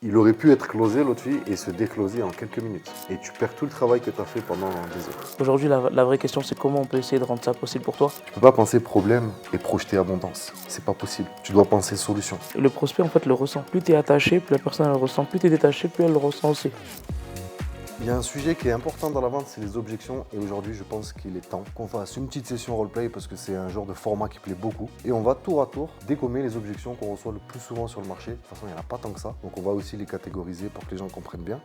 Il aurait pu être closé, l'autre fille, et se décloser en quelques minutes. Et tu perds tout le travail que tu as fait pendant des heures. Aujourd'hui, la vraie question, c'est comment on peut essayer de rendre ça possible pour toi. Tu peux pas penser problème et projeter abondance. C'est pas possible. Tu dois penser solution. Et le prospect, en fait, le ressent. Plus tu es attaché, plus la personne elle le ressent. Plus tu es détaché, plus elle le ressent aussi. Il y a un sujet qui est important dans la vente, c'est les objections. Et aujourd'hui, je pense qu'il est temps qu'on fasse une petite session roleplay parce que c'est un genre de format qui plaît beaucoup. Et on va tour à tour dégommer les objections qu'on reçoit le plus souvent sur le marché. De toute façon, il n'y en a pas tant que ça. Donc on va aussi les catégoriser pour que les gens comprennent bien.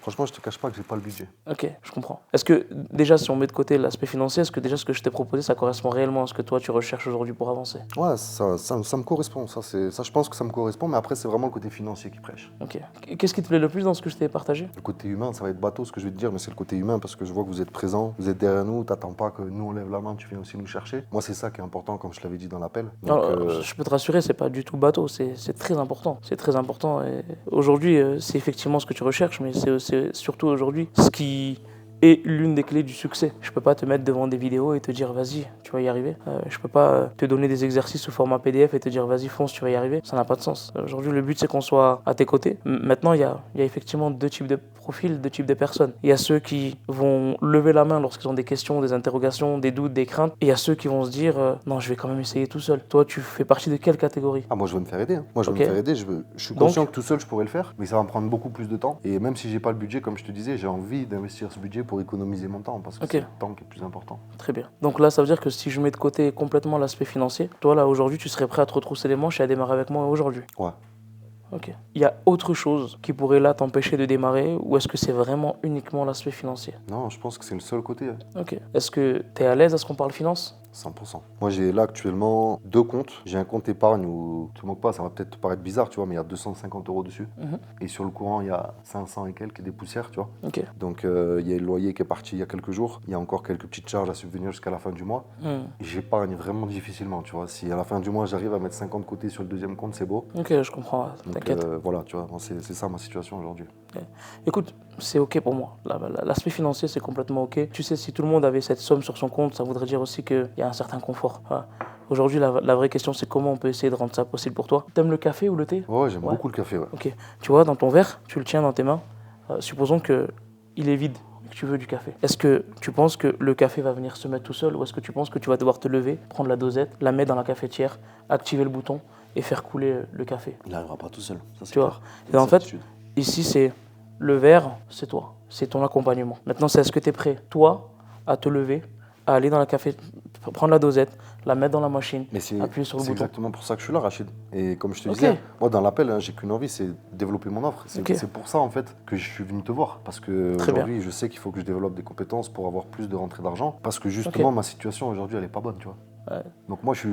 Franchement, je te cache pas que j'ai pas le budget. Ok, je comprends. Est-ce que déjà, si on met de côté l'aspect financier, est-ce que déjà ce que je t'ai proposé, ça correspond réellement à ce que toi tu recherches aujourd'hui pour avancer? Ouais, ça me correspond. Ça, je pense que ça me correspond. Mais après, c'est vraiment le côté financier qui prêche. Ok. Qu'est-ce qui te plaît le plus dans ce que je t'ai partagé? Le côté humain, ça va être bateau ce que je vais te dire, mais c'est le côté humain parce que je vois que vous êtes présent, vous êtes derrière nous, t'attends pas que nous on lève la main, tu viens aussi nous chercher. Moi, c'est ça qui est important, comme je te l'avais dit dans l'appel. Donc, Je peux te rassurer, c'est pas du tout bateau, c'est très important. C'est très important. Et aujourd'hui, c'est effectivement ce que tu recherches, mais c'est surtout aujourd'hui ce qui est l'une des clés du succès. Je peux pas te mettre devant des vidéos et te dire vas-y, tu vas y arriver. Je peux pas te donner des exercices sous format PDF et te dire vas-y, fonce, tu vas y arriver. Ça n'a pas de sens. Aujourd'hui, le but c'est qu'on soit à tes côtés. Maintenant, il y a effectivement deux types de profils, deux types de personnes. Il y a ceux qui vont lever la main lorsqu'ils ont des questions, des interrogations, des doutes, des craintes. Et il y a ceux qui vont se dire non, je vais quand même essayer tout seul. Toi, tu fais partie de quelle catégorie? ah, moi je veux me faire aider. Hein. Moi je veux Ok. me faire aider. Je suis conscient que tout seul je pourrais le faire, mais ça va me prendre beaucoup plus de temps. Et même si j'ai pas le budget, comme je te disais, j'ai envie d'investir ce budget pour économiser mon temps parce que Ok. c'est le temps qui est le plus important. Très bien. Donc là, ça veut dire que si je mets de côté complètement l'aspect financier, toi là aujourd'hui, tu serais prêt à te retrousser les manches et à démarrer avec moi aujourd'hui? Ouais. Ok. Il y a autre chose qui pourrait là t'empêcher de démarrer ou est-ce que c'est vraiment uniquement l'aspect financier? Non, je pense que c'est le seul côté. Hein. Ok. Est-ce que tu es à l'aise à ce qu'on parle finance? 100%. Moi, j'ai là actuellement deux comptes. J'ai un compte épargne où, tu te moques pas, ça va peut-être te paraître bizarre, tu vois, mais il y a 250 € dessus. Et sur le courant, il y a 500 et quelques des poussières, tu vois. Ok. Donc, il y a le loyer qui est parti il y a quelques jours. Il y a encore quelques petites charges à subvenir jusqu'à la fin du mois. Et j'épargne vraiment difficilement, tu vois. Si à la fin du mois, j'arrive à mettre 50 de côté sur le deuxième compte, c'est beau. Ok, je comprends, Donc, t'inquiète. voilà, tu vois, c'est ça ma situation aujourd'hui. Écoute, c'est ok pour moi. L'aspect financier, c'est complètement ok. Tu sais, si tout le monde avait cette somme sur son compte, ça voudrait dire aussi qu'il y a un certain confort. Voilà. Aujourd'hui, la vraie question, c'est comment on peut essayer de rendre ça possible pour toi. T'aimes le café ou le thé? Ouais, j'aime beaucoup le café, ouais. Ok. Tu vois, dans ton verre, tu le tiens dans tes mains. Supposons que il est vide et que tu veux du café. Est-ce que tu penses que le café va venir se mettre tout seul ou est-ce que tu penses que tu vas devoir te lever, prendre la dosette, la mettre dans la cafetière, activer le bouton et faire couler le café? Il n'arrivera pas tout seul. Ça, c'est Tu vois. clair. Et en fait, Certitude. ici, c'est le verre, c'est toi, c'est ton accompagnement. Maintenant, c'est est-ce que tu es prêt, toi, à te lever, à aller dans la café, prendre la dosette, la mettre dans la machine, Mais c'est appuyer sur le bouton. exactement pour ça que je suis là, Rachid. Et comme je te Ok. disais, moi dans l'appel, hein, j'ai qu'une envie, c'est développer mon offre. C'est Ok. c'est pour ça en fait que je suis venu te voir. Parce que Très bien. aujourd'hui, je sais qu'il faut que je développe des compétences pour avoir plus de rentrée d'argent. Parce que justement, ma situation aujourd'hui, elle est pas bonne, tu vois. Ouais. Donc moi, je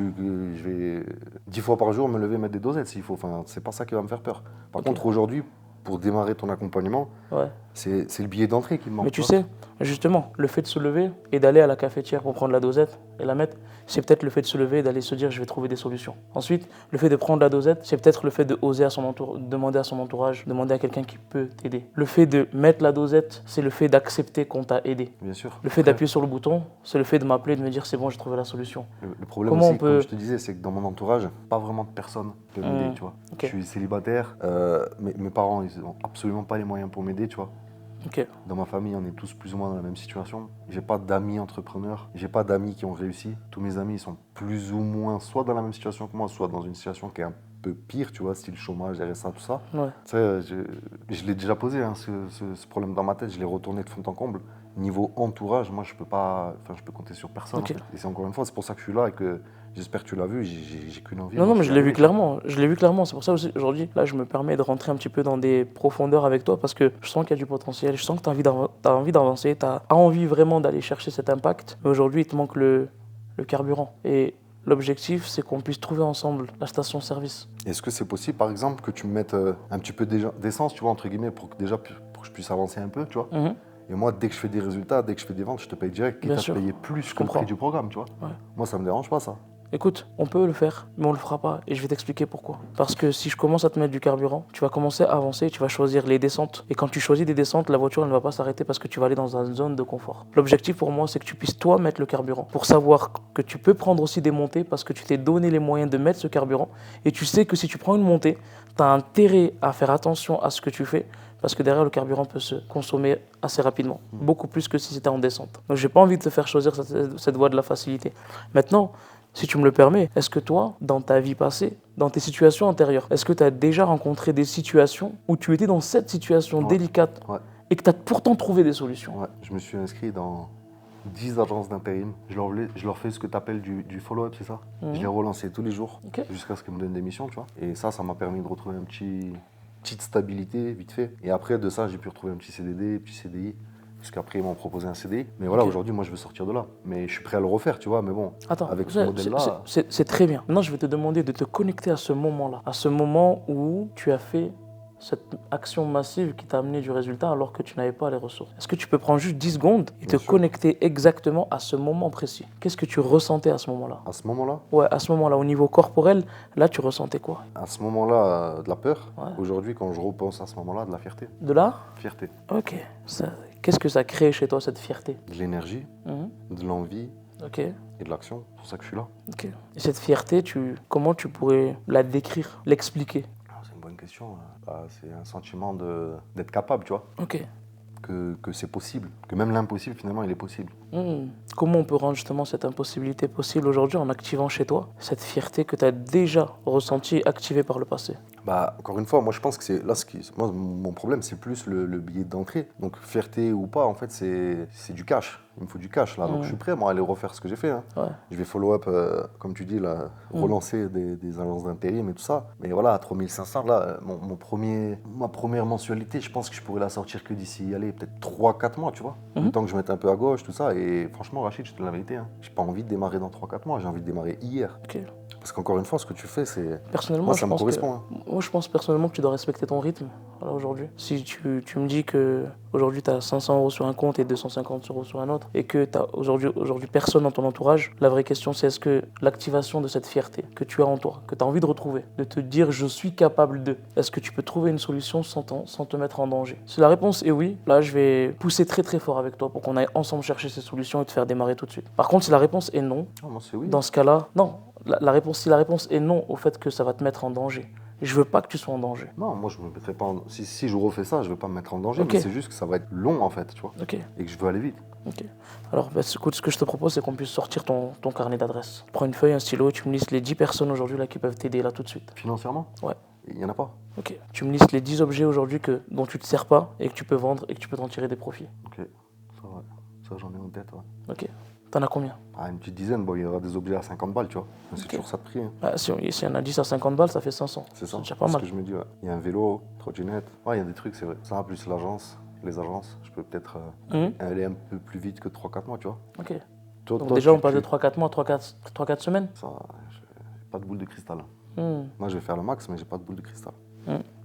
vais 10 fois par jour me lever, mettre des dosettes s'il faut. Enfin, c'est pas ça qui va me faire peur. Par Ok. contre, aujourd'hui, pour démarrer ton accompagnement, Ouais. c'est le billet d'entrée qui me manque. Mais tu vois. sais, justement, le fait de se lever et d'aller à la cafetière pour prendre la dosette et la mettre, c'est peut-être le fait de se lever et d'aller se dire je vais trouver des solutions. Ensuite, le fait de prendre la dosette, c'est peut-être le fait de oser demander à son entourage, demander à quelqu'un qui peut t'aider. Le fait de mettre la dosette, c'est le fait d'accepter qu'on t'a aidé. Bien sûr. Le fait d'appuyer sur le bouton, c'est le fait de m'appeler et de me dire c'est bon, j'ai trouvé la solution. Le problème Comment aussi, on peut- comme je te disais, c'est que dans mon entourage, pas vraiment de personne peut m'aider, tu vois. Ok. Je suis célibataire, mes parents, ils n'ont absolument pas les moyens pour m'aider, tu vois. Ok, Dans ma famille, on est tous plus ou moins dans la même situation. J'ai pas d'amis entrepreneurs, j'ai pas d'amis qui ont réussi. Tous mes amis, ils sont plus ou moins soit dans la même situation que moi, soit dans une situation qui est un peu pire, tu vois, style chômage, RSA, tout ça. ouais. Tu sais, je l'ai déjà posé, hein, ce problème dans ma tête, je l'ai retourné de fond en comble. Niveau entourage, moi, je peux pas, enfin, je peux compter sur personne. Ok. En fait. Et c'est encore une fois, c'est pour ça que je suis là et que j'espère que tu l'as vu. J'ai qu'une envie. Non, moi, non, mais c'est je l'ai vu d'arriver. clairement. Je l'ai vu clairement. C'est pour ça aussi, aujourd'hui, là, je me permets de rentrer un petit peu dans des profondeurs avec toi parce que je sens qu'il y a du potentiel. Je sens que tu as envie d'avancer. Tu as envie vraiment d'aller chercher cet impact. Mais aujourd'hui, il te manque le carburant. Et l'objectif, c'est qu'on puisse trouver ensemble la station-service. Est-ce que c'est possible, par exemple, que tu me mettes un petit peu d'essence, tu vois, entre guillemets, pour que je puisse avancer un peu, tu vois. Mhm. Et moi, dès que je fais des résultats, dès que je fais des ventes, je te paye direct, quitte Bien à te sûr. payer plus que le comprends. prix du programme, tu vois. Ouais. Moi, ça me dérange pas, ça. écoute, on peut le faire, mais on le fera pas et je vais t'expliquer pourquoi. Parce que si je commence à te mettre du carburant, tu vas commencer à avancer, tu vas choisir les descentes. Et quand tu choisis des descentes, la voiture ne va pas s'arrêter parce que tu vas aller dans une zone de confort. L'objectif pour moi, c'est que tu puisses toi mettre le carburant pour savoir que tu peux prendre aussi des montées parce que tu t'es donné les moyens de mettre ce carburant et tu sais que si tu prends une montée, tu as intérêt à faire attention à ce que tu fais parce que derrière le carburant peut se consommer assez rapidement, beaucoup plus que si c'était en descente. Donc j'ai pas envie de te faire choisir cette voie de la facilité. Maintenant, si tu me le permets, est-ce que toi, dans ta vie passée, dans tes situations antérieures, est-ce que tu as déjà rencontré des situations où tu étais dans cette situation délicate et que tu as pourtant trouvé des solutions? Ouais, je me suis inscrit dans 10 agences d'intérim. Je leur fais ce que tu appelles du follow-up, c'est ça? Je les relançais tous les jours jusqu'à ce qu'ils me donnent des missions, tu vois. Et ça m'a permis de retrouver petite stabilité, vite fait. Et après, de ça, j'ai pu retrouver un petit CDD, un petit CDI. Parce qu'après, ils m'ont proposé un CDI. Mais voilà, aujourd'hui, moi, je veux sortir de là. Mais je suis prêt à le refaire, tu vois. Mais bon, attends, avec ce modèle-là... C'est très bien. Maintenant, je vais te demander de te connecter à ce moment-là. À ce moment où tu as fait cette action massive qui t'a amené du résultat alors que tu n'avais pas les ressources. Est-ce que tu peux prendre juste 10 secondes et te connecter exactement à ce moment précis? Qu'est-ce que tu ressentais à ce moment-là? À ce moment-là? Ouais, à ce moment-là, au niveau corporel, là, tu ressentais quoi? À ce moment-là, de la peur. Aujourd'hui, quand je repense à ce moment-là, de la fierté. De la fierté. Ok. Qu'est-ce que ça crée chez toi, cette fierté? De l'énergie, de l'envie et de l'action. C'est pour ça que je suis là. Ok. Et cette fierté, comment tu pourrais la décrire, l'expliquer? C'est une bonne question. C'est un sentiment d'être capable, tu vois. Ok. Que c'est possible, que même l'impossible, finalement, il est possible. Comment on peut rendre justement cette impossibilité possible aujourd'hui en activant chez toi cette fierté que tu as déjà ressentie et activée par le passé? Encore une fois, moi je pense que c'est là moi mon problème c'est plus le billet d'entrée. Donc fierté ou pas, en fait c'est du cash. Il me faut du cash là. Donc je suis prêt moi à aller refaire ce que j'ai fait. Hein. Je vais follow up comme tu dis là, relancer des agences d'intérim et tout ça. Mais voilà, à 3500 là, ma première mensualité, je pense que je pourrais la sortir que d'ici peut-être 3-4 mois, tu vois. Le temps que je mette un peu à gauche, tout ça. Et franchement Rachid, je te dis la vérité, hein, j'ai pas envie de démarrer dans 3-4 mois, j'ai envie de démarrer hier. Parce qu'encore une fois, ce que tu fais, personnellement, moi, ça me correspond. Moi, je pense personnellement que tu dois respecter ton rythme aujourd'hui. Si tu me dis que aujourd'hui tu as 500 € sur un compte et 250 € sur un autre, et que tu as aujourd'hui personne dans ton entourage, la vraie question c'est est-ce que l'activation de cette fierté que tu as en toi, que tu as envie de retrouver, de te dire je suis capable de, est-ce que tu peux trouver une solution sans te mettre en danger? Si la réponse est oui, là je vais pousser très très fort avec toi pour qu'on aille ensemble chercher ces solutions et te faire démarrer tout de suite. Par contre, si la réponse est non, dans ce cas-là, non. Si la réponse est non au fait que ça va te mettre en danger, je veux pas que tu sois en danger. Non, moi je me mettrai pas en... si je refais ça, je veux pas me mettre en danger, mais c'est juste que ça va être long en fait, tu vois. Et que je veux aller vite. Alors, écoute, ce que je te propose, c'est qu'on puisse sortir ton carnet d'adresses. Prends une feuille, un stylo, et tu me listes les 10 personnes aujourd'hui là qui peuvent t'aider là tout de suite. Financièrement? Ouais. Il y en a pas? Ok. Tu me listes les 10 objets aujourd'hui dont tu te sers pas et que tu peux vendre et que tu peux t'en tirer des profits. Ok. Ça j'en ai en tête, ouais. Ok. T'en as combien? Une petite dizaine, il y aura des objets à 50 balles, tu vois. C'est toujours ça de prix. Hein. Si y en a 10 à 50 balles, ça fait 500. C'est ça, déjà pas mal. C'est ce que je me dis, ouais. Il y a un vélo, trottinette. Il y a des trucs, c'est vrai. Ça, plus les agences, je peux peut-être aller un peu plus vite que 3-4 mois, tu vois. Ok. Donc déjà, on passe de 3-4 mois, 3-4 semaines? Ça, j'ai pas de boule de cristal. Moi, je vais faire le max, mais j'ai pas de boule de cristal.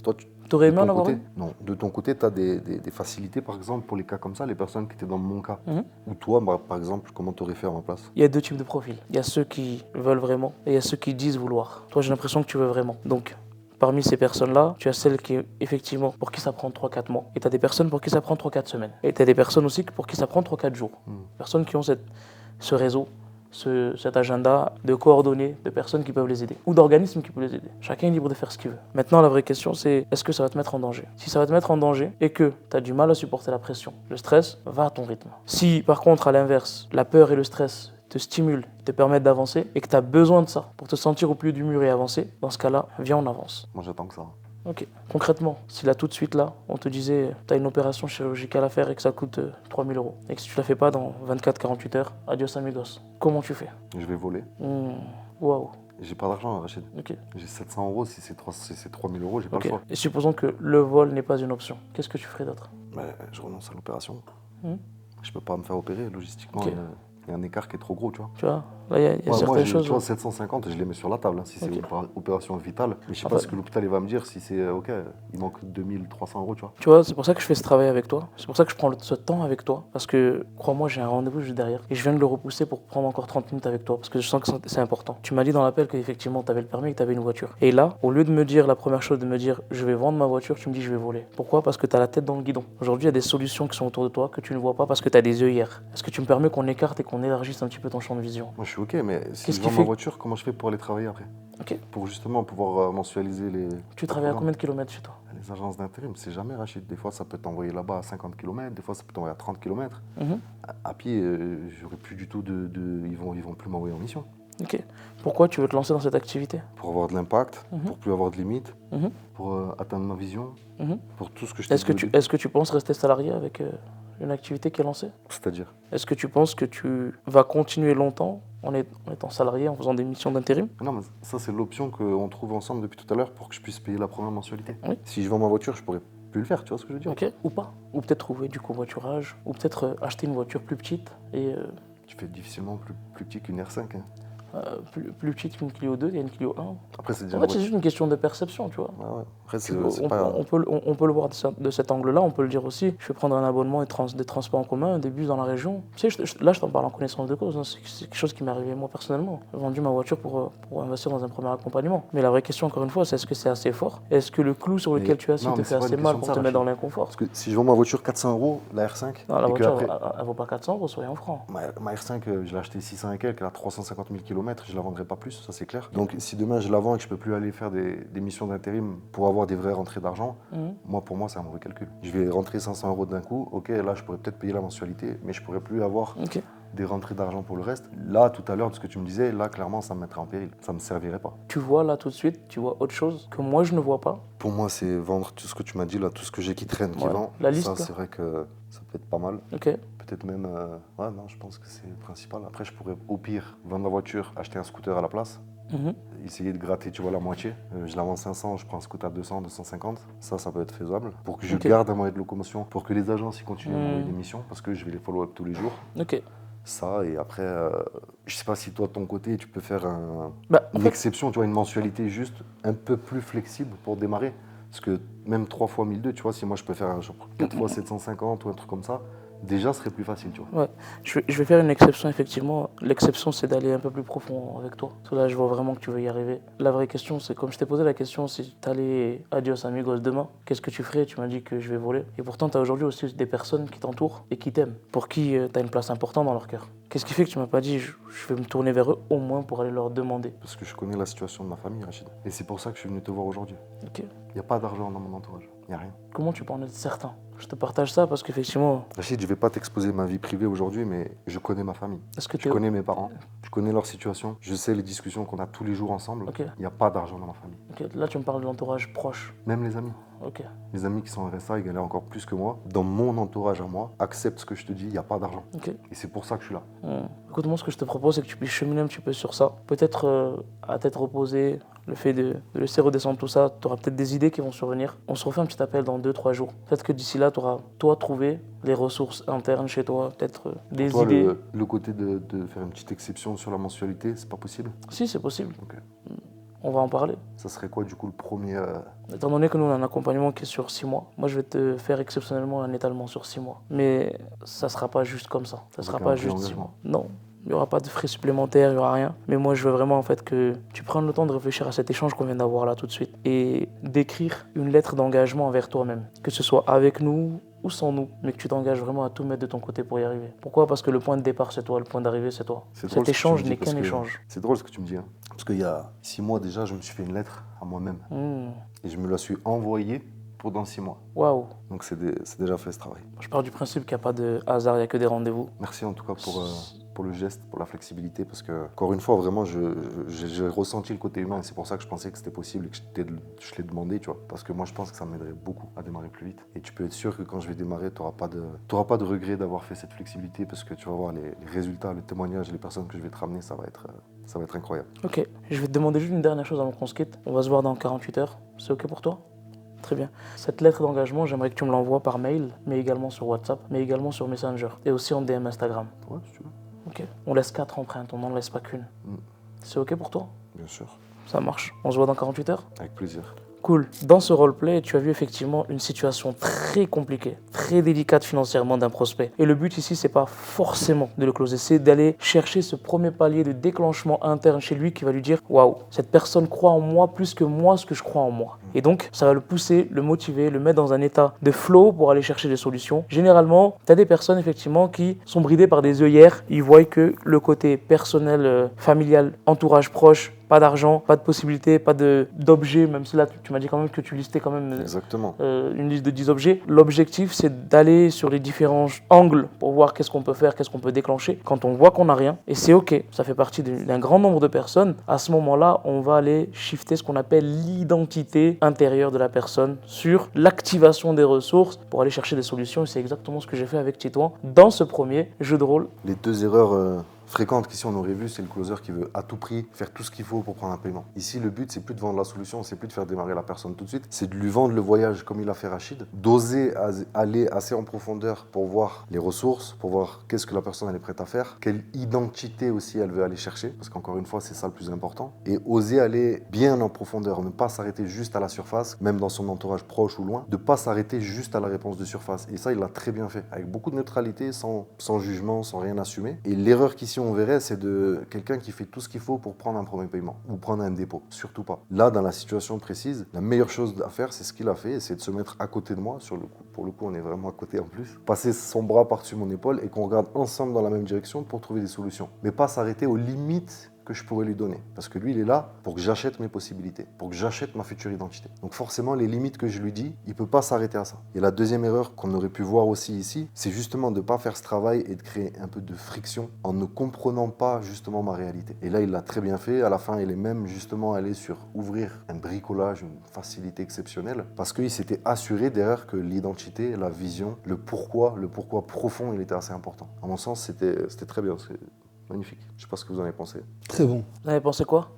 Toi, tu aurais aimé en avoir une? Non. De ton côté, tu as des facilités, par exemple, pour les cas comme ça, les personnes qui étaient dans mon cas. Ou toi, par exemple, comment tu aurais fait à ma place? Il y a deux types de profils. Il y a ceux qui veulent vraiment et il y a ceux qui disent vouloir. Toi, j'ai l'impression que tu veux vraiment. Donc, parmi ces personnes-là, tu as celles qui, effectivement, pour qui ça prend 3-4 mois. Et tu as des personnes pour qui ça prend 3-4 semaines. Et tu as des personnes aussi pour qui ça prend 3-4 jours. Personnes qui ont ce réseau, cet agenda de coordonnées de personnes qui peuvent les aider ou d'organismes qui peuvent les aider. Chacun est libre de faire ce qu'il veut. Maintenant, la vraie question, c'est est-ce que ça va te mettre en danger? Si ça va te mettre en danger et que tu as du mal à supporter la pression, le stress, va à ton rythme. Si, par contre, à l'inverse, la peur et le stress te stimulent, te permettent d'avancer et que tu as besoin de ça pour te sentir au plus du mur et avancer, dans ce cas-là, viens, on avance. Moi, j'attends que ça. Ok. Concrètement, si là tout de suite là, on te disait tu as une opération chirurgicale à faire et que ça coûte 3 000 € et que si tu la fais pas dans 24-48 heures, adios amigos, comment tu fais? Je vais voler. Waouh. J'ai pas d'argent, Rachid. J'ai 700 €, si c'est 3 000 €, j'ai pas le choix. Et supposons que le vol n'est pas une option, qu'est-ce que tu ferais d'autre? Je renonce à l'opération. Je peux pas me faire opérer, logistiquement. Il y a un écart qui est trop gros, tu vois. Tu vois, là, il y a Moi, certaines tu choses. vois, 750, je les mets sur la table, hein, si c'est Ok. une opération vitale. Mais je sais pas ce que l'hôpital il va me dire, si c'est, ok, il manque 2300 euros, tu vois. Tu vois, c'est pour ça que je fais ce travail avec toi. C'est pour ça que je prends ce temps avec toi. Parce que, crois-moi, j'ai un rendez-vous juste derrière. Et je viens de le repousser pour prendre encore 30 minutes avec toi. Parce que je sens que c'est important. Tu m'as dit dans l'appel qu'effectivement, tu avais le permis et que tu avais une voiture. Et là, au lieu de me dire, la première chose, de me dire, je vais vendre ma voiture, tu me dis, je vais voler. Pourquoi? Parce que tu as la tête dans le guidon. Aujourd'hui, il y a des solutions qui sont autour de toi que tu ne vois pas parce que tu as des œillères. Est-ce que tu me permets qu'on écarte et qu'on élargisse un petit peu ton champ de vision? Moi, je suis ok, mais si Qu'est-ce je qui vends ma fait voiture, comment je fais pour aller travailler après? Ok. Pour justement pouvoir mensualiser les. Tu travailles à combien de kilomètres chez toi? Les agences d'intérim, c'est jamais Rachid. Des fois, ça peut t'envoyer là-bas à 50 km, des fois, ça peut t'envoyer à 30 km. Mhm. À pied, j'aurais plus du tout ils vont plus m'envoyer en mission. Ok. Pourquoi tu veux te lancer dans cette activité? Pour avoir de l'impact, Mhm. pour plus avoir de limites, Mhm. pour atteindre ma vision, Mhm. pour tout ce que je t'ai Est-ce que dit. est-ce que tu penses rester salarié avec une activité qui est lancée? C'est-à-dire, Est-ce que tu penses que tu vas continuer longtemps en étant salarié, en faisant des missions d'intérim? non, mais ça, c'est l'option qu'on trouve ensemble depuis tout à l'heure pour que je puisse payer la première mensualité. Oui. Si je vends ma voiture, je pourrais plus le faire, tu vois ce que je veux dire? Ok. Ou pas. Ou peut-être trouver du covoiturage, ou peut-être acheter une voiture plus petite et Tu fais difficilement plus petit qu'une R5. Hein. plus petite qu'une Clio 2, il y a une Clio 1. Après, c'est déjà En la fait, c'est juste une question de perception, tu vois. Ouais, ouais. Après, Tu- c'est pas. on peut le voir de cet angle-là, on peut le dire aussi. Je vais prendre un abonnement et des transports en commun, des bus dans la région. Tu sais, là, je t'en parle en connaissance de cause. Hein. C'est quelque chose qui m'est arrivé moi personnellement. J'ai vendu ma voiture pour investir dans un premier accompagnement. Mais la vraie question, encore une fois, c'est est-ce que c'est assez fort? Est-ce que le clou sur lequel tu as assis non, te mais fait c'est pas assez une mal question pour de te ça, mettre dans Rachid. l'inconfort? Parce que si je vends ma voiture 400 euros, la R5, Non, la et que voiture, après, elle vaut pas 400 euros, soyons francs. ma R5, je l'ai achetée 600 et quelques, elle a 350 000 km, je la vendrai pas plus, ça c'est clair. Donc si demain je la vends et que je peux plus aller faire des missions d'intérim pour avoir des vraies rentrées d'argent, pour moi c'est un mauvais calcul. Je vais rentrer 500 euros d'un coup, ok, là je pourrais peut-être payer la mensualité, mais je pourrais plus avoir Ok. des rentrées d'argent pour le reste. Là, tout à l'heure, de ce que tu me disais, là clairement ça me mettrait en péril, ça me servirait pas. Tu vois là tout de suite, tu vois autre chose que moi je ne vois pas. Pour moi, c'est vendre tout ce que tu m'as dit là, tout ce que j'ai qui traîne, qui Ouais. vend. La liste, ça, là. c'est vrai que ça peut être pas mal. Ok. Peut-être même. Ouais, non, je pense que c'est le principal. Après, je pourrais au pire vendre la voiture, acheter un scooter à la place, Mhm. essayer de gratter, tu vois, la moitié. Je la vends 500, je prends un scooter à 200, 250. Ça peut être faisable. Pour que je Ok. garde un moyen de locomotion, pour que les agences y continuent à m'envoyer des missions, parce que je vais les follow-up tous les jours. Ok. Ça, et après, je sais pas si toi, de ton côté, tu peux faire Bah, en une fait, exception, tu vois, une mensualité juste un peu plus flexible pour démarrer. Parce que même 3 fois 1002, tu vois, si moi je peux faire genre 4 fois 750 ou un truc comme ça, déjà ce serait plus facile, tu vois. ouais, je vais faire une exception, effectivement. L'exception, c'est d'aller un peu plus profond avec toi. Parce que là, je vois vraiment que tu veux y arriver. La vraie question, c'est comme je t'ai posé la question, si tu allais adios amigos demain, qu'est-ce que tu ferais? Tu m'as dit que je vais voler. Et pourtant, tu as aujourd'hui aussi des personnes qui t'entourent et qui t'aiment, pour qui tu as une place importante dans leur cœur. Qu'est-ce qui fait que tu m'as pas dit, je vais me tourner vers eux au moins pour aller leur demander? Parce que je connais la situation de ma famille, Rachid. Et c'est pour ça que je suis venu te voir aujourd'hui. Ok. Il n'y a pas d'argent dans mon entourage. Il n'y a rien. Comment tu peux en être certain? Je te partage ça parce qu'effectivement, Rachid, je vais pas t'exposer ma vie privée aujourd'hui, mais je connais ma famille. est-ce que Je tu connais mes parents. Je connais leur situation. Je sais les discussions qu'on a tous les jours ensemble. Ok. Il n'y a pas d'argent dans ma famille. Ok, là, tu me parles de l'entourage proche. Même les amis. Ok. Mes amis qui sont en RSA, ils galèrent encore plus que moi. Dans mon entourage à moi, accepte ce que je te dis, il n'y a pas d'argent. Ok. Et c'est pour ça que je suis là. Écoute, moi, ce que je te propose, c'est que tu puisses cheminer un petit peu sur ça. Peut-être à tête reposée, le fait de laisser redescendre tout ça, tu auras peut-être des idées qui vont survenir. On se refait un petit appel dans 2-3 jours. Peut-être que d'ici là, tu auras, toi, trouvé les ressources internes chez toi, peut-être des Toi, idées. le côté de faire une petite exception sur la mensualité, c'est pas possible. Si, c'est possible. Ok. On va en parler. Ça serait quoi, du coup, le premier. Étant donné que nous, on a un accompagnement qui est sur 6 mois, moi, je vais te faire exceptionnellement un étalement sur 6 mois. Mais ça sera pas juste comme ça. Ça sera Avec un pas vrai juste 6 engagement. mois. Non. Il n'y aura pas de frais supplémentaires, il n'y aura rien. Mais moi, je veux vraiment en fait que tu prennes le temps de réfléchir à cet échange qu'on vient d'avoir là tout de suite et d'écrire une lettre d'engagement envers toi-même. Que ce soit avec nous ou sans nous, mais que tu t'engages vraiment à tout mettre de ton côté pour y arriver. Pourquoi? Parce que le point de départ, c'est toi, le point d'arrivée, c'est toi. C'est drôle Cet ce que tu échange me dis n'est parce qu'un que- échange. C'est drôle ce que tu me dis. Hein. Parce qu'il y a 6 mois déjà, je me suis fait une lettre à moi-même. Et je me la suis envoyée pour dans 6 mois. Waouh. Donc c'est déjà fait ce travail. Je pars du principe qu'il n'y a pas de hasard, il n'y a que des rendez-vous. Merci en tout cas pour le geste, pour la flexibilité, parce que, encore une fois, vraiment, j'ai ressenti le côté humain, et c'est pour ça que je pensais que c'était possible et que je l'ai demandé, tu vois. Parce que moi, je pense que ça m'aiderait beaucoup à démarrer plus vite. Et tu peux être sûr que quand je vais démarrer, tu n'auras pas de regret d'avoir fait cette flexibilité, parce que tu vas voir les résultats, le témoignage, les personnes que je vais te ramener, ça va être incroyable. Ok, je vais te demander juste une dernière chose avant qu'on se quitte. On va se voir dans 48 heures. C'est ok pour toi? Très bien. Cette lettre d'engagement, j'aimerais que tu me l'envoies par mail, mais également sur WhatsApp, mais également sur Messenger et aussi en DM Instagram. Ouais, si tu veux. Ok. Ok. On laisse 4 empreintes, on n'en laisse pas qu'une. C'est ok pour toi? Bien sûr, Ça marche. On se voit dans 48 heures? avec plaisir. Cool. Dans ce roleplay, tu as vu effectivement une situation très compliquée, très délicate financièrement d'un prospect. Et le but ici, c'est pas forcément de le closer, c'est d'aller chercher ce premier palier de déclenchement interne chez lui qui va lui dire « Waouh, cette personne croit en moi plus que moi ce que je crois en moi ». Et donc, ça va le pousser, le motiver, le mettre dans un état de flow pour aller chercher des solutions. Généralement, tu as des personnes effectivement qui sont bridées par des œillères. Ils voient que le côté personnel, familial, entourage proche, pas d'argent, pas de possibilités, pas d'objets, même si là tu m'as dit quand même que tu listais quand même Exactement. une liste de 10 objets. L'objectif c'est d'aller sur les différents angles pour voir qu'est-ce qu'on peut faire, qu'est-ce qu'on peut déclencher. Quand on voit qu'on n'a rien, et c'est ok, ça fait partie d'un grand nombre de personnes, à ce moment-là on va aller shifter ce qu'on appelle l'identité intérieure de la personne sur l'activation des ressources pour aller chercher des solutions. Et c'est exactement ce que j'ai fait avec Titouan dans ce premier jeu de rôle. Les 2 erreurs fréquentes qu'ici on aurait vu, c'est le closer qui veut à tout prix faire tout ce qu'il faut pour prendre un paiement. Ici, le but, c'est plus de vendre la solution, c'est plus de faire démarrer la personne tout de suite, c'est de lui vendre le voyage comme il a fait Rachid, d'oser aller assez en profondeur pour voir les ressources, pour voir qu'est-ce que la personne elle est prête à faire, quelle identité aussi elle veut aller chercher, parce qu'encore une fois, c'est ça le plus important, et oser aller bien en profondeur, ne pas s'arrêter juste à la surface, même dans son entourage proche ou loin, de ne pas s'arrêter juste à la réponse de surface. Et ça, il l'a très bien fait, avec beaucoup de neutralité, sans jugement, sans rien assumer. Et l'erreur qu'ici on verrait, c'est de quelqu'un qui fait tout ce qu'il faut pour prendre un premier paiement ou prendre un dépôt. Surtout pas. Là, dans la situation précise, la meilleure chose à faire, c'est ce qu'il a fait, c'est de se mettre à côté de moi. Sur le coup, pour le coup, on est vraiment à côté en plus. Passer son bras par-dessus mon épaule et qu'on regarde ensemble dans la même direction pour trouver des solutions. Mais pas s'arrêter aux limites que je pourrais lui donner. Parce que lui, il est là pour que j'achète mes possibilités, pour que j'achète ma future identité. Donc forcément, les limites que je lui dis, il ne peut pas s'arrêter à ça. Et la deuxième erreur qu'on aurait pu voir aussi ici, c'est justement de ne pas faire ce travail et de créer un peu de friction en ne comprenant pas justement ma réalité. Et là, il l'a très bien fait. À la fin, il est même justement allé sur ouvrir un bricolage, une facilité exceptionnelle, parce qu'il s'était assuré derrière que l'identité, la vision, le pourquoi profond, il était assez important. À mon sens, c'était très bien. Magnifique. Je sais pas ce que vous en avez pensé. Très bon. Vous avez pensé quoi?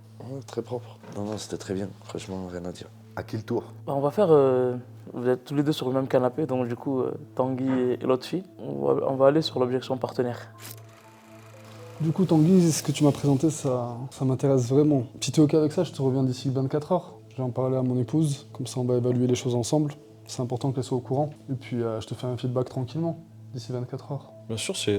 Très propre. Non, c'était très bien. Franchement, rien à dire. À qui le tour? On va faire, vous êtes tous les deux sur le même canapé, donc du coup, Tanguy et Lotfi, on va aller sur l'objection partenaire. Du coup, Tanguy, ce que tu m'as présenté, ça m'intéresse vraiment. Si tu es OK avec ça, je te reviens d'ici 24 heures. Je vais en parler à mon épouse, comme ça on va évaluer les choses ensemble. C'est important qu'elle soit au courant. Et puis, je te fais un feedback tranquillement, d'ici 24 heures. Bien sûr, c'est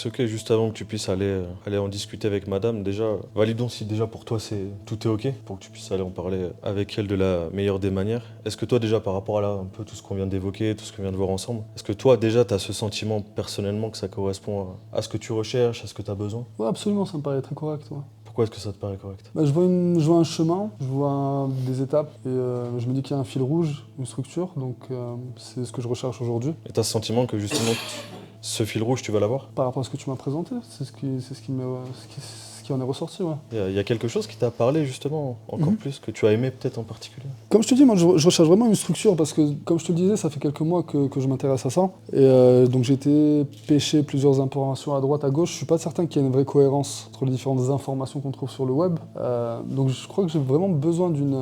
ok, juste avant que tu puisses aller en discuter avec madame, déjà, validons si déjà pour toi tout est ok, pour que tu puisses aller en parler avec elle de la meilleure des manières. Est-ce que toi déjà par rapport à là, un peu tout ce qu'on vient d'évoquer, tout ce qu'on vient de voir ensemble, est-ce que toi déjà tu as ce sentiment personnellement que ça correspond à ce que tu recherches, à ce que tu as besoin? Ouais, absolument, ça me paraît très correct. Ouais. Pourquoi est-ce que ça te paraît correct? Je vois un chemin, je vois des étapes, et je me dis qu'il y a un fil rouge, une structure, donc c'est ce que je recherche aujourd'hui. Et tu as ce sentiment que justement ce fil rouge, tu vas l'avoir? Par rapport à ce que tu m'as présenté, c'est ce qui en est ressorti, ouais. Il y a quelque chose qui t'a parlé justement encore plus, que tu as aimé peut-être en particulier? Comme je te dis, moi je recherche vraiment une structure parce que, comme je te le disais, ça fait quelques mois que je m'intéresse à ça. Et donc j'ai été pêcher plusieurs informations à droite, à gauche. Je suis pas certain qu'il y ait une vraie cohérence entre les différentes informations qu'on trouve sur le web. Donc je crois que j'ai vraiment besoin d'une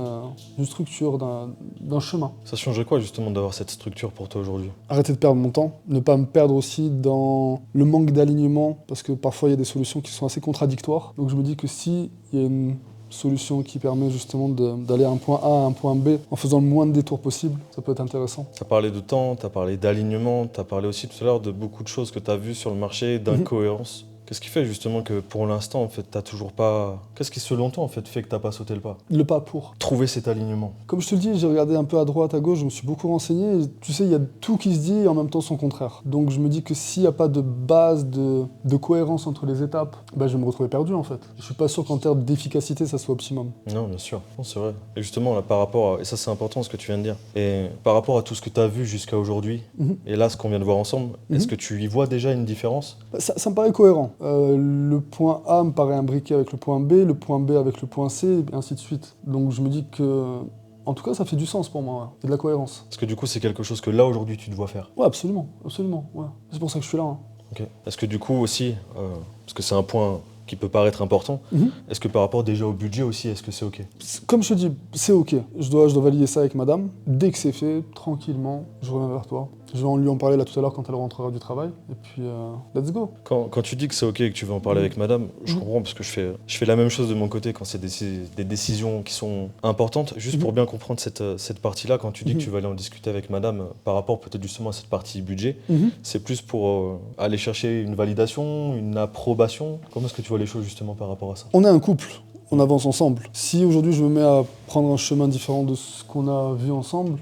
structure, d'un chemin. Ça changerait quoi justement d'avoir cette structure pour toi aujourd'hui? Arrêter de perdre mon temps, ne pas me perdre aussi dans le manque d'alignement, parce que parfois il y a des solutions qui sont assez contradictoires. Donc je me dis que s'il y a une solution qui permet justement d'aller à un point A à un point B en faisant le moins de détours possible, ça peut être intéressant. Tu as parlé de temps, tu as parlé d'alignement, tu as parlé aussi tout à l'heure de beaucoup de choses que tu as vues sur le marché, d'incohérence. Qu'est-ce qui fait justement que pour l'instant, en fait, t'as toujours pas... Qu'est-ce qui, selon toi, en fait, fait que t'as pas sauté le pas? Le pas pour. Trouver cet alignement. Comme je te le dis, j'ai regardé un peu à droite, à gauche, je me suis beaucoup renseigné. Et tu sais, il y a tout qui se dit et en même temps son contraire. Donc je me dis que s'il n'y a pas de base, de cohérence entre les étapes, je vais me retrouver perdu en fait. Je suis pas sûr qu'en termes d'efficacité, ça soit optimum. Non, bien sûr. Non, c'est vrai. Et justement, là, par rapport à... Et ça, c'est important ce que tu viens de dire. Et par rapport à tout ce que tu as vu jusqu'à aujourd'hui, et là, ce qu'on vient de voir ensemble, est-ce que tu y vois déjà une différence? Ça me paraît cohérent. Le point A me paraît imbriqué avec le point B avec le point C, et ainsi de suite. Donc je me dis que, en tout cas, ça fait du sens pour moi, ouais. Il y a de la cohérence. Parce que du coup, c'est quelque chose que là, aujourd'hui, tu te vois faire. Ouais, absolument, absolument. Ouais. C'est pour ça que je suis là. Hein. Ok. Est-ce que du coup aussi, parce que c'est un point qui peut paraître important. Mhm. Est-ce que par rapport déjà au budget aussi, est-ce que c'est OK? Comme je te dis, c'est ok. Je dois valider ça avec madame. Dès que c'est fait, tranquillement, je reviens vers toi. Je vais lui en parler là tout à l'heure quand elle rentrera du travail. Et puis, let's go. Quand tu dis que c'est OK et que tu veux en parler avec madame, je comprends parce que je fais la même chose de mon côté quand c'est des décisions qui sont importantes. Juste pour bien comprendre cette partie-là, quand tu dis que tu vas aller en discuter avec madame par rapport peut-être justement à cette partie budget, c'est plus pour aller chercher une validation, une approbation. Comment est-ce que tu vois les choses justement par rapport à ça? On est un couple. On avance ensemble. Si aujourd'hui je me mets à prendre un chemin différent de ce qu'on a vu ensemble,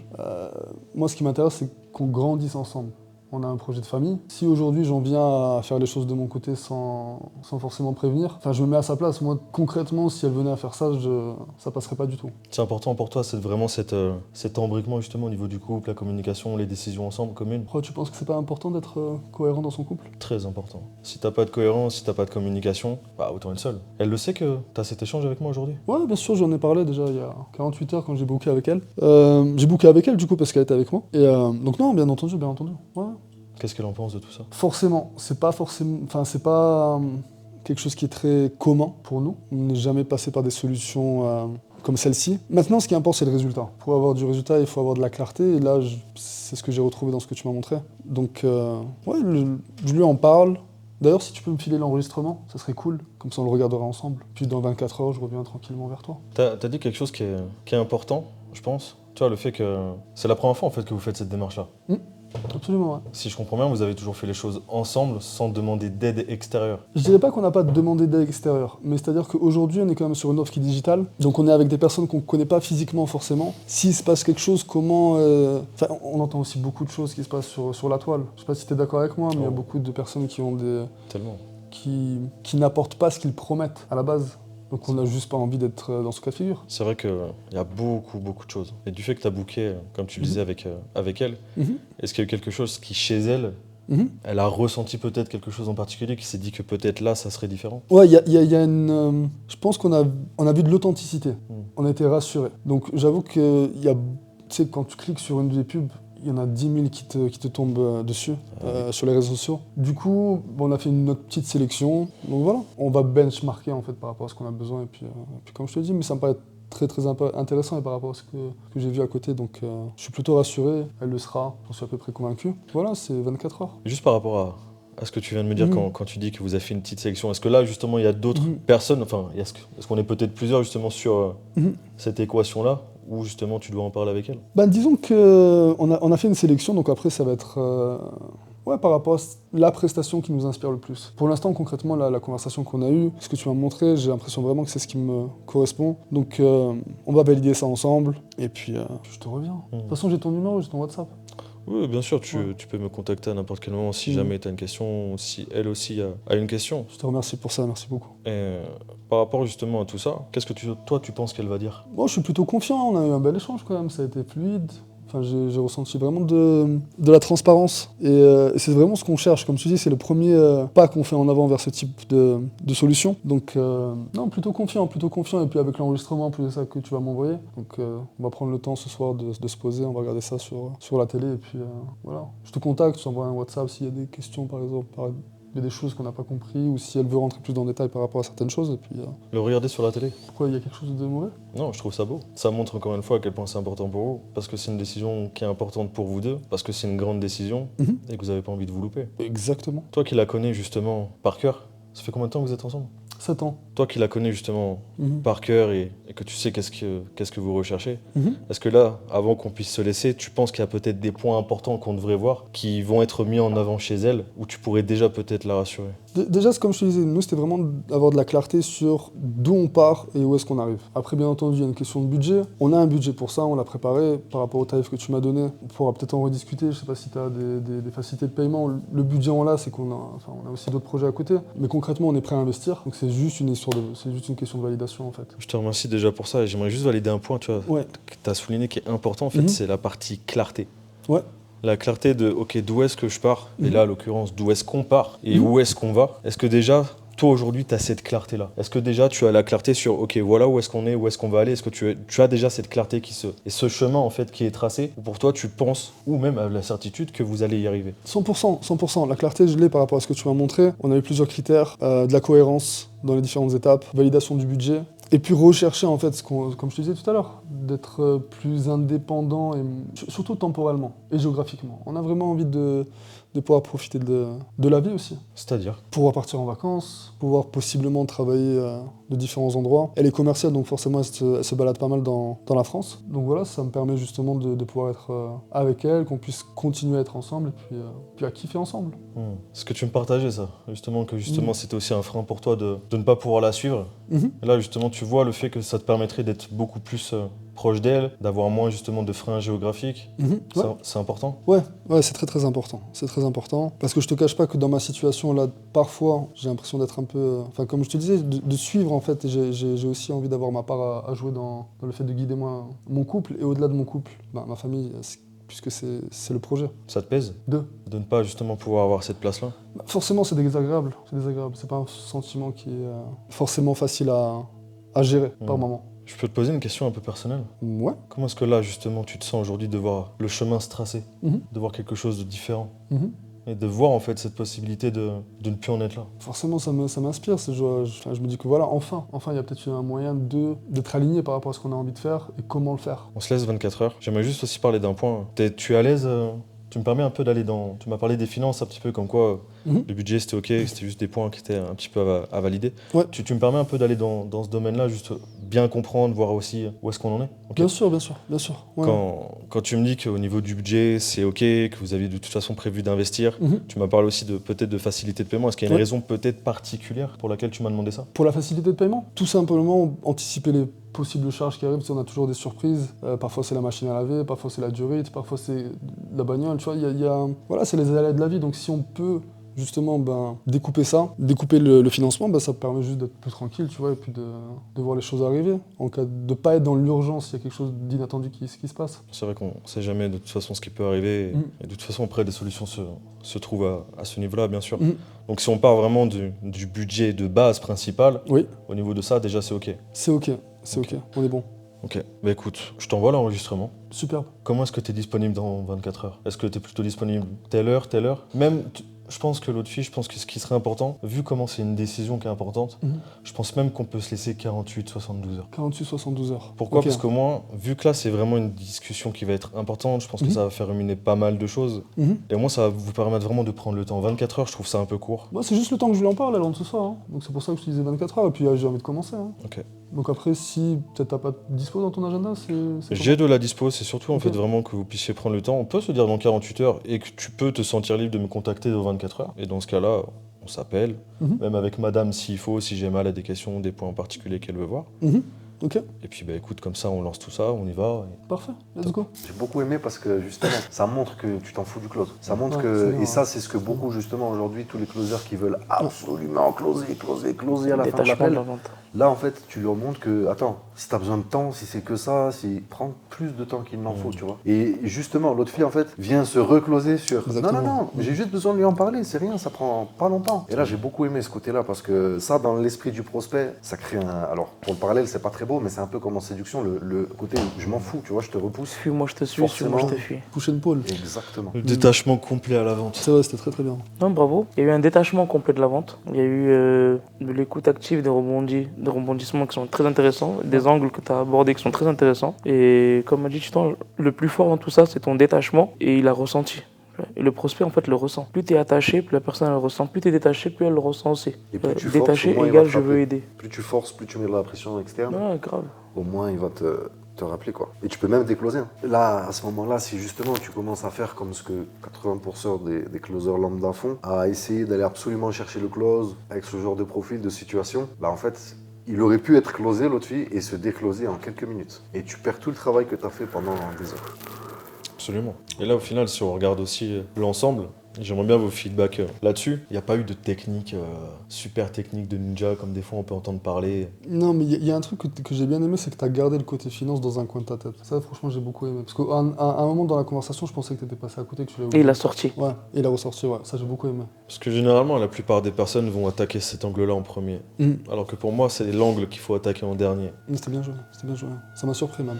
moi ce qui m'intéresse c'est qu'on grandisse ensemble. On a un projet de famille. Si aujourd'hui j'en viens à faire les choses de mon côté sans forcément prévenir, enfin je me mets à sa place. Moi concrètement si elle venait à faire ça, ça passerait pas du tout. C'est important pour toi, c'est vraiment cet embriquement justement au niveau du couple, la communication, les décisions ensemble communes. Pourquoi tu penses que c'est pas important d'être cohérent dans son couple? Très important. Si t'as pas de cohérence, si t'as pas de communication, bah autant être seul. Elle le sait que t'as cet échange avec moi aujourd'hui? Ouais, bien sûr, j'en ai parlé déjà il y a 48 heures quand j'ai booké avec elle. J'ai booké avec elle du coup parce qu'elle était avec moi. Et donc non, bien entendu, bien entendu. Ouais. Qu'est-ce qu'elle en pense de tout ça? Forcément, c'est pas quelque chose qui est très commun pour nous. On n'est jamais passé par des solutions comme celle-ci. Maintenant, ce qui importe, c'est le résultat. Pour avoir du résultat, il faut avoir de la clarté. Et là, c'est ce que j'ai retrouvé dans ce que tu m'as montré. Donc, ouais, je lui en parle. D'ailleurs, si tu peux me filer l'enregistrement, ça serait cool. Comme ça, on le regardera ensemble. Puis dans 24 heures, je reviens tranquillement vers toi. T'as dit quelque chose qui est important, je pense. Tu vois, le fait que c'est la première fois en fait que vous faites cette démarche-là. Absolument, ouais. Si je comprends bien, vous avez toujours fait les choses ensemble sans demander d'aide extérieure. Je dirais pas qu'on n'a pas demandé d'aide extérieure, mais c'est-à-dire qu'aujourd'hui, on est quand même sur une offre qui est digitale, donc on est avec des personnes qu'on ne connaît pas physiquement forcément. S'il se passe quelque chose, comment... Enfin, on entend aussi beaucoup de choses qui se passent sur la toile. Je sais pas si tu es d'accord avec moi, mais il y a beaucoup de personnes qui ont Tellement. qui n'apportent pas ce qu'ils promettent à la base. Donc on n'a juste pas envie d'être dans ce cas de figure. C'est vrai qu'il y a beaucoup de choses. Et du fait que tu as booké, comme tu le disais avec elle, est-ce qu'il y a eu quelque chose qui, chez elle, elle a ressenti peut-être quelque chose en particulier, qui s'est dit que peut-être là, ça serait différent? Ouais, il y a une... je pense qu'on a vu de l'authenticité. On a été rassurés. Donc j'avoue que tu sais, quand tu cliques sur une des pubs, il y en a 10 000 qui te tombent dessus, sur les réseaux sociaux. Du coup, on a fait notre petite sélection. Donc voilà, on va benchmarker en fait par rapport à ce qu'on a besoin. Et puis comme je te dis, mais ça me paraît très intéressant et par rapport à ce que j'ai vu à côté. Donc je suis plutôt rassuré, elle le sera, j'en suis à peu près convaincu. Voilà, c'est 24 heures. Juste par rapport à ce que tu viens de me dire quand tu dis que vous avez fait une petite sélection, est-ce que là justement il y a d'autres personnes, enfin est-ce qu'on est peut-être plusieurs justement sur cette équation-là, ou justement tu dois en parler avec elle? Ben, disons qu'on a fait une sélection, donc après ça va être par rapport à la prestation qui nous inspire le plus. Pour l'instant, concrètement, la conversation qu'on a eue, ce que tu m'as montré, j'ai l'impression vraiment que c'est ce qui me correspond. Donc on va valider ça ensemble, et puis je te reviens. De toute façon, j'ai ton numéro, j'ai ton WhatsApp. Oui, bien sûr, tu peux me contacter à n'importe quel moment si jamais tu as une question, si elle aussi a une question. Je te remercie pour ça, merci beaucoup. Et par rapport justement à tout ça, qu'est-ce que toi tu penses qu'elle va dire? Moi, je suis plutôt confiant, on a eu un bel échange quand même, ça a été fluide. Enfin, j'ai ressenti vraiment de la transparence. Et c'est vraiment ce qu'on cherche. Comme tu dis, c'est le premier pas qu'on fait en avant vers ce type de solution. Donc, non, plutôt confiant. Et puis avec l'enregistrement, plus de ça que tu vas m'envoyer. Donc, on va prendre le temps ce soir de se poser. On va regarder ça sur la télé. Et puis, voilà. Je te contacte, je t'envoie un WhatsApp s'il y a des questions, par exemple. Il y a des choses qu'on n'a pas compris, ou si elle veut rentrer plus dans le détail par rapport à certaines choses. Et puis, Le regarder sur la télé? Pourquoi, il y a quelque chose de mauvais? Non, je trouve ça beau. Ça montre encore une fois à quel point c'est important pour vous, parce que c'est une décision qui est importante pour vous deux, parce que c'est une grande décision, et que vous n'avez pas envie de vous louper. Exactement. Toi qui la connais justement par cœur, ça fait combien de temps que vous êtes ensemble? 7 ans. Toi qui la connais justement par cœur et que tu sais qu'est-ce que vous recherchez, est-ce que là, avant qu'on puisse se laisser, tu penses qu'il y a peut-être des points importants qu'on devrait voir, qui vont être mis en avant chez elle, où tu pourrais déjà peut-être la rassurer? Déjà, comme je te disais, nous, c'était vraiment d'avoir de la clarté sur d'où on part et où est-ce qu'on arrive. Après, bien entendu, il y a une question de budget. On a un budget pour ça, on l'a préparé par rapport au tarif que tu m'as donné. On pourra peut-être en rediscuter, je sais pas si tu as des facilités de paiement. Le budget, on l'a, c'est qu'on a aussi d'autres projets à côté. Mais concrètement, on est prêt à investir. Donc, c'est juste une question de validation, en fait. Je te remercie déjà pour ça, et j'aimerais juste valider un point, tu vois, que tu as souligné qui est important, en fait, c'est la partie clarté. Ouais. La clarté de, ok, d'où est-ce que je pars? Et là, à l'occurrence, d'où est-ce qu'on part? Et où est-ce qu'on va? Est-ce que déjà, toi aujourd'hui tu as cette clarté-là? Est-ce que déjà tu as la clarté sur ok voilà où est-ce qu'on est, où est-ce qu'on va aller? Est-ce que tu as déjà cette clarté et ce chemin en fait qui est tracé? Ou pour toi tu penses, ou même à la certitude que vous allez y arriver? 100%, 100%. La clarté, je l'ai par rapport à ce que tu m'as montré. On a eu plusieurs critères, de la cohérence dans les différentes étapes, validation du budget, et puis rechercher en fait, comme je te disais tout à l'heure, d'être plus indépendant, et surtout temporellement et géographiquement. On a vraiment envie de pouvoir profiter de la vie aussi. C'est-à-dire? Pouvoir partir en vacances, pouvoir possiblement travailler de différents endroits. Elle est commerciale, donc forcément elle se balade pas mal dans la France. Donc voilà, ça me permet justement de pouvoir être avec elle, qu'on puisse continuer à être ensemble et puis à kiffer ensemble. Est-ce que tu me partageais ça? Justement, que c'était aussi un frein pour toi de ne pas pouvoir la suivre. Et là justement tu vois le fait que ça te permettrait d'être beaucoup plus proche d'elle, d'avoir moins justement de freins géographiques. Ouais. C'est important? Ouais, c'est très très important. C'est très important. Parce que je te cache pas que dans ma situation là, parfois, j'ai l'impression d'être un peu. Enfin, comme je te disais, de suivre en fait. Et j'ai aussi envie d'avoir ma part à jouer dans le fait de guider mon couple. Et au-delà de mon couple, ma famille, puisque c'est le projet. Ça te pèse? De ne pas justement pouvoir avoir cette place-là? Forcément, c'est désagréable. C'est désagréable. C'est pas un sentiment qui est forcément facile à gérer par moment. Je peux te poser une question un peu personnelle? Ouais. Comment est-ce que là, justement, tu te sens aujourd'hui de voir le chemin se tracer, de voir quelque chose de différent, et de voir en fait cette possibilité de ne plus en être là? Forcément, ça m'inspire. Je me dis que voilà, enfin, il y a peut-être un moyen d'être aligné par rapport à ce qu'on a envie de faire et comment le faire. On se laisse 24 heures. J'aimerais juste aussi parler d'un point. Tu es à l'aise? Tu me permets un peu d'aller dans... Tu m'as parlé des finances un petit peu comme quoi le budget c'était ok, c'était juste des points qui étaient un petit peu à valider. Ouais. Tu me permets un peu d'aller dans ce domaine-là, juste bien comprendre, voir aussi où est-ce qu'on en est? Okay. Bien sûr. Ouais. Quand tu me dis qu'au niveau du budget c'est ok, que vous aviez de toute façon prévu d'investir, tu m'as parlé aussi peut-être de facilité de paiement. Est-ce qu'il y a une raison peut-être particulière pour laquelle tu m'as demandé ça? Pour la facilité de paiement, tout simplement anticiper les possibles charges qui arrivent, si on a toujours des surprises. Parfois c'est la machine à laver, parfois c'est la durite, parfois c'est la bagnole, tu vois, voilà, c'est les aléas de la vie. Donc si on peut justement découper le financement, ça permet juste d'être plus tranquille, tu vois, et puis de voir les choses arriver, en cas de pas être dans l'urgence s'il y a quelque chose d'inattendu qui se passe. C'est vrai qu'on sait jamais de toute façon ce qui peut arriver, et de toute façon après des solutions se trouvent à ce niveau-là, bien sûr. Donc si on part vraiment du budget de base principal, au niveau de ça déjà c'est ok. C'est ok, on est bon. Ok, bah écoute, je t'envoie l'enregistrement. Superbe. Comment est-ce que tu es disponible dans 24 heures? Est-ce que tu es plutôt disponible telle heure? Même, je pense que l'autre fille, ce qui serait important, vu comment c'est une décision qui est importante, je pense même qu'on peut se laisser 48-72 heures. 48-72 heures. Pourquoi? Okay. Parce qu'au moins, vu que là c'est vraiment une discussion qui va être importante, je pense que ça va faire ruminer pas mal de choses. Et au moins ça va vous permettre vraiment de prendre le temps. 24 heures, je trouve ça un peu court. Moi, c'est juste le temps que je lui en parle avant de ce soir. Hein. Donc c'est pour ça que je te disais 24 heures, et puis j'ai envie de commencer. Hein. Ok. Donc après, si peut-être t'as pas de dispo dans ton agenda, c'est J'ai de la dispo, c'est surtout en fait vraiment que vous puissiez prendre le temps. On peut se dire dans 48 heures et que tu peux te sentir libre de me contacter dans 24 heures. Et dans ce cas-là, on s'appelle, même avec madame s'il faut, si j'ai mal à des questions, des points en particulier qu'elle veut voir. Ok. Et puis écoute, comme ça on lance tout ça, on y va. Parfait, let's go. J'ai beaucoup aimé parce que justement, ça montre que tu t'en fous du close. Ça montre que, et ça c'est ce que beaucoup justement aujourd'hui, tous les closers qui veulent absolument closer à la fin de l'appel. Là en fait, tu leur montres que, attends, si t'as besoin de temps, si c'est que ça, prends plus de temps qu'il n'en faut, tu vois. Et justement, l'autre fille en fait vient se recloser sur, non, j'ai juste besoin de lui en parler, c'est rien, ça prend pas longtemps. Et là j'ai beaucoup aimé ce côté-là parce que ça, dans l'esprit du prospect, ça crée alors pour le parallèle, c'est pas très beau, mais c'est un peu comme en séduction, le côté je m'en fous, tu vois, je te repousse. Suis-moi, je te suis, suis-moi, je te fuis. Coucher de pôle. Exactement. Le détachement complet à la vente. C'est vrai, c'était très très bien. Non, bravo. Il y a eu un détachement complet de la vente. Il y a eu de l'écoute active, des rebondissements qui sont très intéressants, des angles que tu as abordés qui sont très intéressants. Et comme a dit Titan, le plus fort dans tout ça, c'est ton détachement et il a ressenti. Et le prospect, en fait, le ressent. Plus tu es attaché, plus la personne elle le ressent. Plus tu es détaché, plus elle le ressent aussi. Et plus tu détaché forces, égale je veux aider. Plus tu forces, plus tu mets de la pression externe. Ouais, grave. Au moins, il va te rappeler quoi. Et tu peux même décloser. Là, à ce moment-là, si justement tu commences à faire comme ce que 80% des closers lambda font, à essayer d'aller absolument chercher le close avec ce genre de profil, de situation, bah en fait, il aurait pu être closé, l'autre fille, et se décloser en quelques minutes. Et tu perds tout le travail que tu as fait pendant des heures. Absolument. Et là, au final, si on regarde aussi l'ensemble, J'aimerais bien vos feedbacks là-dessus. Il n'y a pas eu de technique, super technique de ninja, comme des fois on peut entendre parler. Non, mais il y a un truc que j'ai bien aimé, c'est que tu as gardé le côté finance dans un coin de ta tête. Ça, franchement, j'ai beaucoup aimé. Parce qu'à un moment dans la conversation, je pensais que tu étais passé à côté, que tu l'avais Et oublié. il a sorti. Ouais, et il a ressorti, ouais. Ça, j'ai beaucoup aimé. Parce que généralement, la plupart des personnes vont attaquer cet angle-là en premier. Alors que pour moi, c'est l'angle qu'il faut attaquer en dernier. Mais c'était bien joué, c'était bien joué. Ça m'a surpris même.